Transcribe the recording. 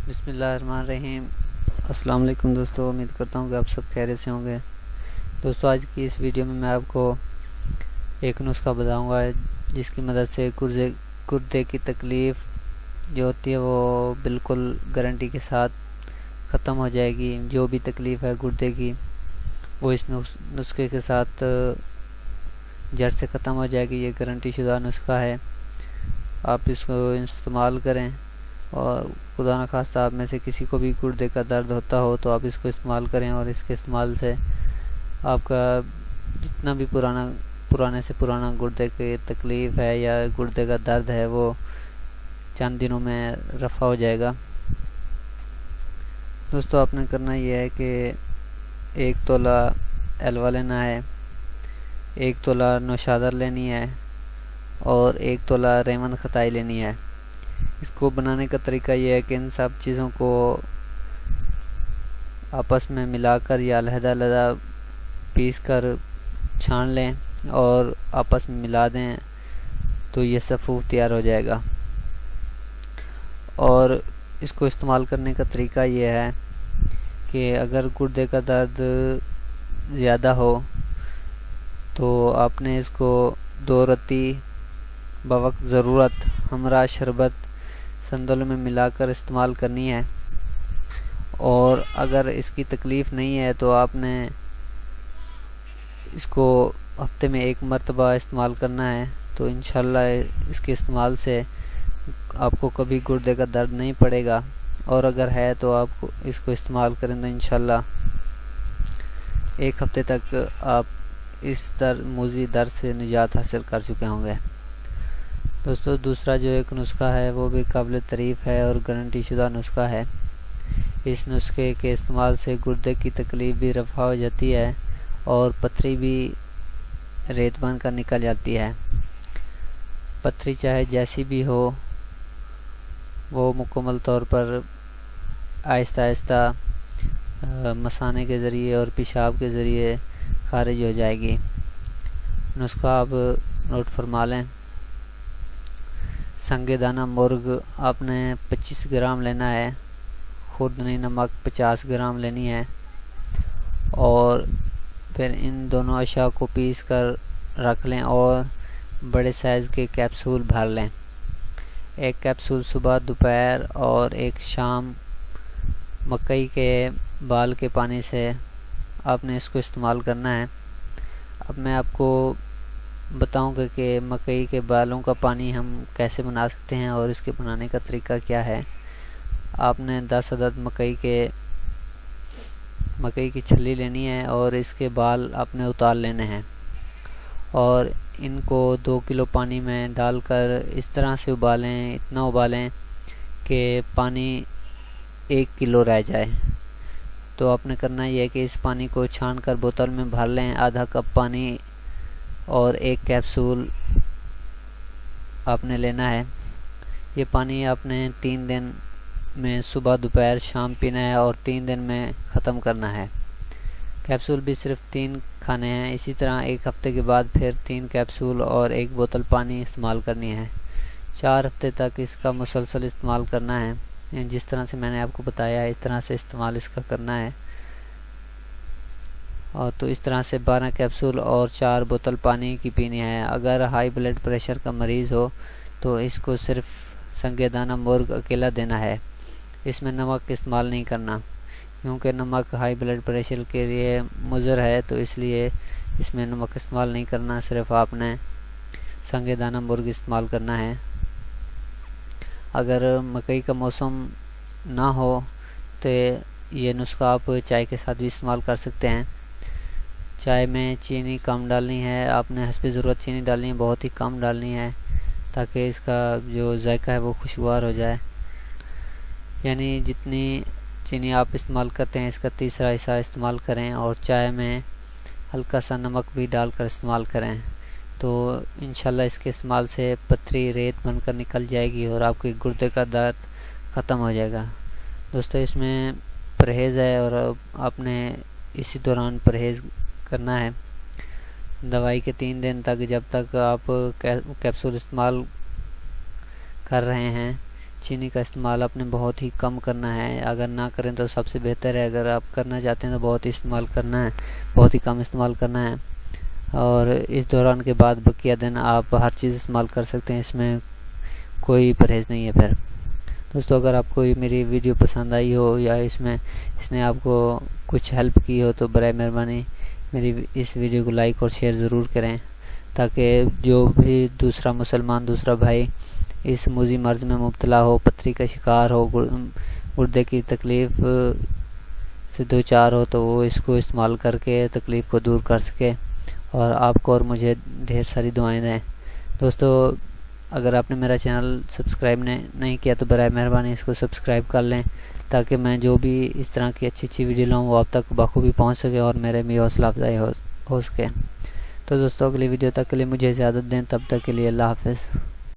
بسم اللہ الرحمن الرحیم۔ السلام علیکم دوستو، امید کرتا ہوں کہ آپ سب خیریت سے ہوں گے۔ دوستو آج کی اس ویڈیو میں آپ کو ایک نسخہ بتاؤں گا جس کی مدد سے گردے کی تکلیف جو ہوتی ہے وہ بالکل گارنٹی کے ساتھ ختم ہو جائے گی۔ جو بھی تکلیف ہے گردے کی وہ اس نسخے کے ساتھ جڑ سے ختم ہو جائے گی۔ یہ گارنٹی شدہ نسخہ ہے، آپ اس کو استعمال کریں، اور خدا نخواستہ آپ میں سے کسی کو بھی گردے کا درد ہوتا ہو تو آپ اس کو استعمال کریں، اور اس کے استعمال سے آپ کا جتنا بھی پرانے سے پرانا گردے کی تکلیف ہے یا گردے کا درد ہے وہ چند دنوں میں رفع ہو جائے گا۔ دوستو آپ نے کرنا یہ ہے کہ 1 تولہ ایلوا لینا ہے، 1 تولہ نوشادر لینی ہے، اور 1 تولہ ریمن ختائی لینی ہے۔ اس کو بنانے کا طریقہ یہ ہے کہ ان سب چیزوں کو آپس میں ملا کر یا علیحدہ علیحدہ پیس کر چھان لیں اور آپس میں ملا دیں تو یہ سفوف تیار ہو جائے گا۔ اور اس کو استعمال کرنے کا طریقہ یہ ہے کہ اگر گردے کا درد زیادہ ہو تو آپ نے اس کو 2 رتی بوقت ضرورت ہمراہ شربت سندل میں ملا کر استعمال کرنی ہے، اور اگر اس کی تکلیف نہیں ہے تو آپ نے اس کو ہفتے میں 1 مرتبہ استعمال کرنا ہے۔ تو انشاءاللہ اس کے استعمال سے آپ کو کبھی گردے کا درد نہیں پڑے گا، اور اگر ہے تو آپ اس کو استعمال کریں تو انشاءاللہ 1 ہفتے تک آپ اس موذی درد سے نجات حاصل کر چکے ہوں گے۔ دوستو دوسرا جو ایک نسخہ ہے وہ بھی قابل تعریف ہے اور گارنٹی شدہ نسخہ ہے۔ اس نسخے کے استعمال سے گردے کی تکلیف بھی رفع ہو جاتی ہے اور پتھری بھی ریت بن کر نکل جاتی ہے۔ پتھری چاہے جیسی بھی ہو وہ مکمل طور پر آہستہ آہستہ مثانے کے ذریعے اور پیشاب کے ذریعے خارج ہو جائے گی۔ نسخہ آپ نوٹ فرما لیں۔ سنگ دانہ مرغ آپ نے 25 گرام لینا ہے، خوردنی نمک 50 گرام لینی ہے، اور پھر ان دونوں اشیاء کو پیس کر رکھ لیں اور بڑے سائز کے کیپسول بھر لیں۔ 1 کیپسول صبح، دوپہر اور 1 شام مکئی کے بال کے پانی سے آپ نے اس کو استعمال کرنا ہے۔ اب میں آپ کو بتاؤں گا کہ مکئی کے بالوں کا پانی ہم کیسے بنا سکتے ہیں اور اس کے بنانے کا طریقہ کیا ہے۔ آپ نے 10 عدد مکئی کی چھلی لینی ہے اور اس کے بال آپ نے اتار لینے ہیں، اور ان کو 2 کلو پانی میں ڈال کر اس طرح سے اتنا ابالیں کہ پانی 1 کلو رہ جائے۔ تو آپ نے کرنا یہ ہے کہ اس پانی کو چھان کر بوتل میں بھر لیں، آدھا کپ پانی اور 1 کیپسول آپ نے لینا ہے۔ یہ پانی آپ نے 3 دن میں صبح، دوپہر، شام پینا ہے اور 3 دن میں ختم کرنا ہے۔ کیپسول بھی صرف 3 کھانے ہیں۔ اسی طرح 1 ہفتے کے بعد پھر 3 کیپسول اور 1 بوتل پانی استعمال کرنی ہے۔ 4 ہفتے تک اس کا مسلسل استعمال کرنا ہے، جس طرح سے میں نے آپ کو بتایا ہے اس طرح سے استعمال اس کا کرنا ہے۔ اور تو اس طرح سے 12 کیپسول اور 4 بوتل پانی کی پینی ہے۔ اگر ہائی بلڈ پریشر کا مریض ہو تو اس کو صرف سنگ دانہ مرغ اکیلا دینا ہے، اس میں نمک استعمال نہیں کرنا، کیونکہ نمک ہائی بلڈ پریشر کے لیے مضر ہے، تو اس لیے اس میں نمک استعمال نہیں کرنا، صرف آپ نے سنگ دانہ مرغ استعمال کرنا ہے۔ اگر مکئی کا موسم نہ ہو تو یہ نسخہ آپ چائے کے ساتھ بھی استعمال کر سکتے ہیں۔ چائے میں چینی کم ڈالنی ہے، آپ نے حسب ضرورت چینی ڈالنی ہے، بہت ہی کم ڈالنی ہے تاکہ اس کا جو ذائقہ ہے وہ خوشگوار ہو جائے۔ یعنی جتنی چینی آپ استعمال کرتے ہیں اس کا 3 حصہ استعمال کریں، اور چائے میں ہلکا سا نمک بھی ڈال کر استعمال کریں، تو انشاءاللہ اس کے استعمال سے پتھری ریت بن کر نکل جائے گی اور آپ کے گردے کا درد ختم ہو جائے گا۔ دوستو اس میں پرہیز ہے اور آپ نے اسی دوران پرہیز کرنا ہے دوائی کے 3 دن تک، جب تک آپ کیپسول استعمال کر رہے ہیں چینی کا استعمال آپ نے بہت ہی کم کرنا ہے، اگر نہ کریں تو سب سے بہتر ہے، اگر آپ کرنا چاہتے ہیں تو بہت ہی استعمال کرنا ہے، بہت ہی کم استعمال کرنا ہے، اور اس دوران کے بعد بقیہ دن آپ ہر چیز استعمال کر سکتے ہیں، اس میں کوئی پرہیز نہیں ہے۔ پھر دوستو اگر آپ کو میری ویڈیو پسند آئی ہو یا اس نے آپ کو کچھ ہیلپ کی ہو تو برائے مہربانی میری اس ویڈیو کو لائک اور شیئر ضرور کریں، تاکہ جو بھی دوسرا مسلمان، دوسرا بھائی اس موذی مرض میں مبتلا ہو، پتھری کا شکار ہو، گردے کی تکلیف سے دوچار ہو، تو وہ اس کو استعمال کر کے تکلیف کو دور کر سکے اور آپ کو اور مجھے ڈھیر ساری دعائیں دیں۔ دوستو اگر آپ نے میرا چینل سبسکرائب نہیں کیا تو برائے مہربانی اس کو سبسکرائب کر لیں، تاکہ میں جو بھی اس طرح کی اچھی ویڈیو لاؤں وہ آپ تک بخوبی پہنچ سکے اور میرے بھی حوصلہ افزائی ہو سکے۔ تو دوستو اگلی ویڈیو تک کے لیے مجھے اجازت دیں، تب تک کے لیے اللہ حافظ۔